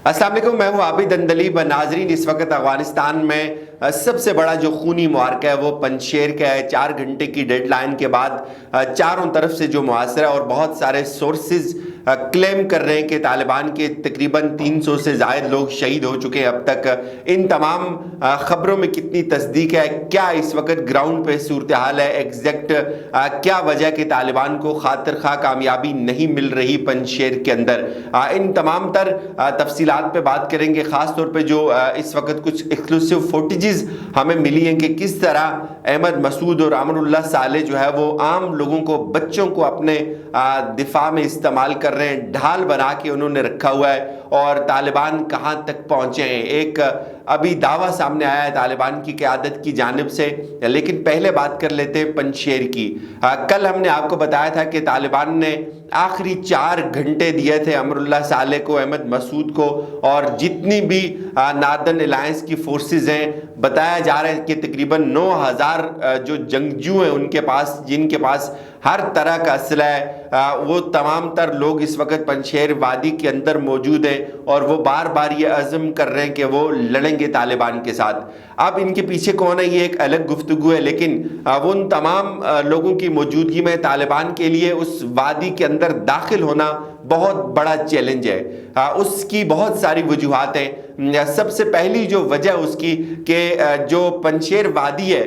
السلام علیکم، میں ہوں عابد اندلیب۔ ناظرین، اس وقت افغانستان میں سب سے بڑا جو خونی معرکہ ہے وہ پنجشیر کا ہے۔ 4 گھنٹے کی ڈیڈ لائن کے بعد چاروں طرف سے جو محاصرہ اور بہت سارے سورسز کلیم کر رہے ہیں کہ طالبان کے تقریباً 300 سے زائد لوگ شہید ہو چکے ہیں اب تک۔ ان تمام خبروں میں کتنی تصدیق ہے؟ کیا اس وقت گراؤنڈ پہ صورتحال ہے؟ ایگزیکٹ کیا وجہ کہ طالبان کو خاطر خواہ کامیابی نہیں مل رہی پنجشیر کے اندر؟ ان تمام تر تفصیلات پہ بات کریں گے، خاص طور پہ جو اس وقت کچھ ایکسکلوسیو فوٹیجز ہمیں ملی ہیں کہ کس طرح احمد مسعود اور امر اللہ صالح جو ہے وہ عام لوگوں کو، بچوں کو اپنے دفاع میں استعمال کر رہے ہیں، ڈھال بنا کے انہوں نے رکھا ہوا ہے، اور طالبان کہاں تک پہنچے ہیں۔ ایک ابھی دعویٰ سامنے آیا ہے طالبان کی قیادت کی جانب سے، لیکن پہلے بات کر لیتے ہیں پنجشیر کی۔ کل ہم نے آپ کو بتایا تھا کہ طالبان نے آخری 4 گھنٹے دیے تھے امر اللہ صالح کو، احمد مسعود کو، اور جتنی بھی ناردرن الائنس کی فورسز ہیں، بتایا جا رہا ہے کہ تقریباً 9000 جو جنگجو ہیں ان کے پاس، جن کے پاس ہر طرح کا اسلحہ ہے، وہ تمام تر لوگ اس وقت پنجشیر وادی کے اندر موجود ہیں، اور وہ بار بار یہ عزم کر رہے ہیں کہ وہ لڑیں گے طالبان کے ساتھ۔ اب ان کے پیچھے کون ہے یہ ایک الگ گفتگو ہے، لیکن وہ ان تمام لوگوں کی موجودگی میں طالبان کے لیے اس وادی کے اندر داخل ہونا بہت بڑا چیلنج ہے۔ اس کی بہت ساری وجوہات ہیں۔ سب سے پہلی جو وجہ اس کی کہ جو پنجشیر وادی ہے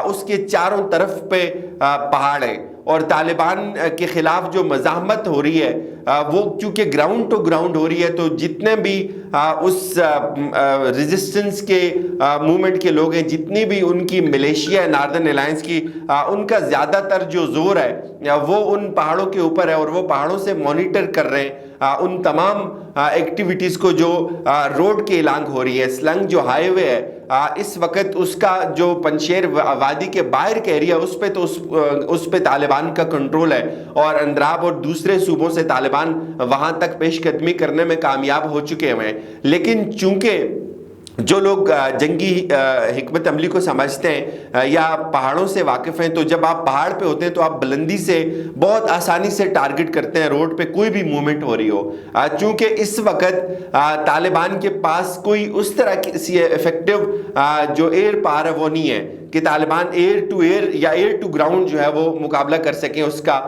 اس کے چاروں طرف پہ پہاڑ ہے، اور طالبان کے خلاف جو مزاحمت ہو رہی ہے وہ چونکہ گراؤنڈ ٹو گراؤنڈ ہو رہی ہے، تو جتنے بھی اس ریزسٹنس کے موومنٹ کے لوگ ہیں، جتنی بھی ان کی ملیشیا ہے ناردرن الائنس کی، ان کا زیادہ تر جو زور ہے وہ ان پہاڑوں کے اوپر ہے، اور وہ پہاڑوں سے مانیٹر کر رہے ہیں ان تمام ایکٹیویٹیز کو جو روڈ کے اعلان ہو رہی ہے۔ سلنگ جو ہائی وے ہے اس وقت اس کا جو پنجشیر وادی کے باہر کا ایریا اس پہ طالبان کا کنٹرول ہے، اور اندراب اور دوسرے صوبوں سے طالبان وہاں تک پیش قدمی کرنے میں کامیاب ہو چکے ہیں۔ لیکن چونکہ جو لوگ جنگی حکمت عملی کو سمجھتے ہیں یا پہاڑوں سے واقف ہیں، تو جب آپ پہاڑ پہ ہوتے ہیں تو آپ بلندی سے بہت آسانی سے ٹارگٹ کرتے ہیں روڈ پہ کوئی بھی موومنٹ ہو رہی ہو۔ چونکہ اس وقت طالبان کے پاس کوئی اس طرح کی ایفیکٹو جو ایئر پار ہے وہ نہیں ہے کہ طالبان ایئر ٹو ایئر یا ایئر ٹو گراؤنڈ جو ہے وہ مقابلہ کر سکیں اس کا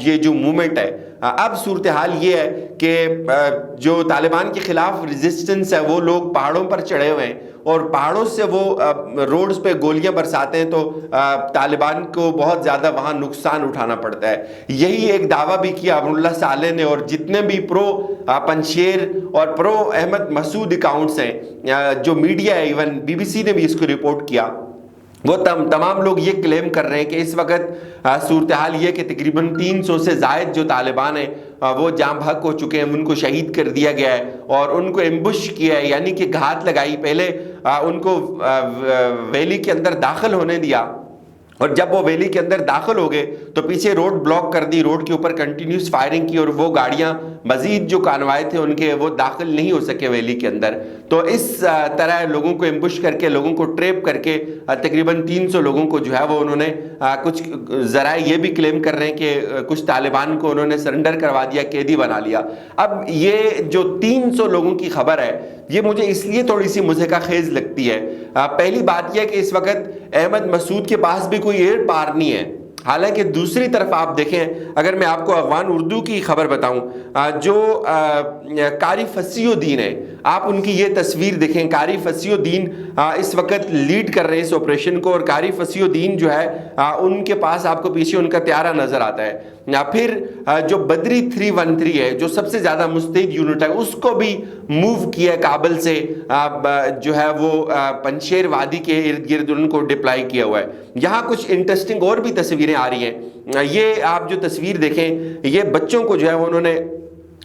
یہ جو موومنٹ ہے۔ اب صورتحال یہ ہے کہ جو طالبان کے خلاف ریزسٹنس ہے وہ لوگ پہاڑوں پر چڑھے ہوئے ہیں، اور پہاڑوں سے وہ روڈز پہ گولیاں برساتے ہیں، تو طالبان کو بہت زیادہ وہاں نقصان اٹھانا پڑتا ہے۔ یہی ایک دعویٰ بھی کیا امر اللہ صالح نے، اور جتنے بھی پرو پنجشیر اور پرو احمد مسعود اکاؤنٹس ہیں، جو میڈیا ہے، ایون BBC نے بھی اس کو رپورٹ کیا، وہ تمام لوگ یہ کلیم کر رہے ہیں کہ اس وقت صورتحال یہ کہ تقریباً 300 سے زائد جو طالبان ہیں وہ جاں بحق ہو چکے ہیں، ان کو شہید کر دیا گیا ہے، اور ان کو ایمبش کیا ہے، یعنی کہ گھات لگائی، پہلے ان کو ویلی کے اندر داخل ہونے دیا، اور جب وہ ویلی کے اندر داخل ہو گئے تو پیچھے روڈ بلاک کر دی، روڈ کے اوپر کنٹینیوس فائرنگ کی، اور وہ گاڑیاں مزید جو کانوائے تھے ان کے وہ داخل نہیں ہو سکے ویلی کے اندر۔ تو اس طرح لوگوں کو ایمبش کر کے، لوگوں کو ٹریپ کر کے تقریباً 300 لوگوں کو جو ہے وہ انہوں نے، کچھ ذرائع یہ بھی کلیم کر رہے ہیں کہ کچھ طالبان کو انہوں نے سرنڈر کروا دیا، قیدی بنا لیا۔ اب یہ جو 300 لوگوں کی خبر ہے یہ مجھے اس لیے تھوڑی سی مضحکہ خیز لگتی ہے۔ پہلی بات یہ کہ اس وقت احمد مسعود کے پاس بھی کوئی ایئر پار نہیں ہے، حالانکہ دوسری طرف آپ دیکھیں، اگر میں آپ کو افغان اردو کی خبر بتاؤں، جو قاری فصیح الدین ہے، آپ ان کی یہ تصویر دیکھیں، قاری فصیح الدین اس وقت لیڈ کر رہے ہیں اس آپریشن کو، اور قاری فصیح الدین جو ہے ان کے پاس آپ کو پیچھے ان کا طیارہ نظر آتا ہے۔ پھر جو بدری 313 ہے جو سب سے زیادہ مستعد یونٹ ہے، اس کو بھی موو کیا کابل سے، جو ہے وہ پنجشیر وادی کے ارد گرد ان کو ڈپلائی کیا ہوا ہے۔ یہاں کچھ انٹرسٹنگ اور بھی تصویریں آ رہی ہیں۔ یہ آپ جو تصویر دیکھیں، یہ بچوں کو جو ہے انہوں نے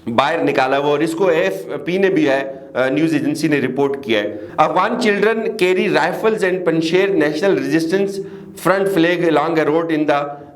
باہر نکالا ہوا، اور اس کو AFP نے بھی ہے، نیوز ایجنسی نے رپورٹ کیا ہے۔ Afghan children carry rifles and Panjshir national resistance front flag along a road in the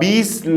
20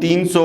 300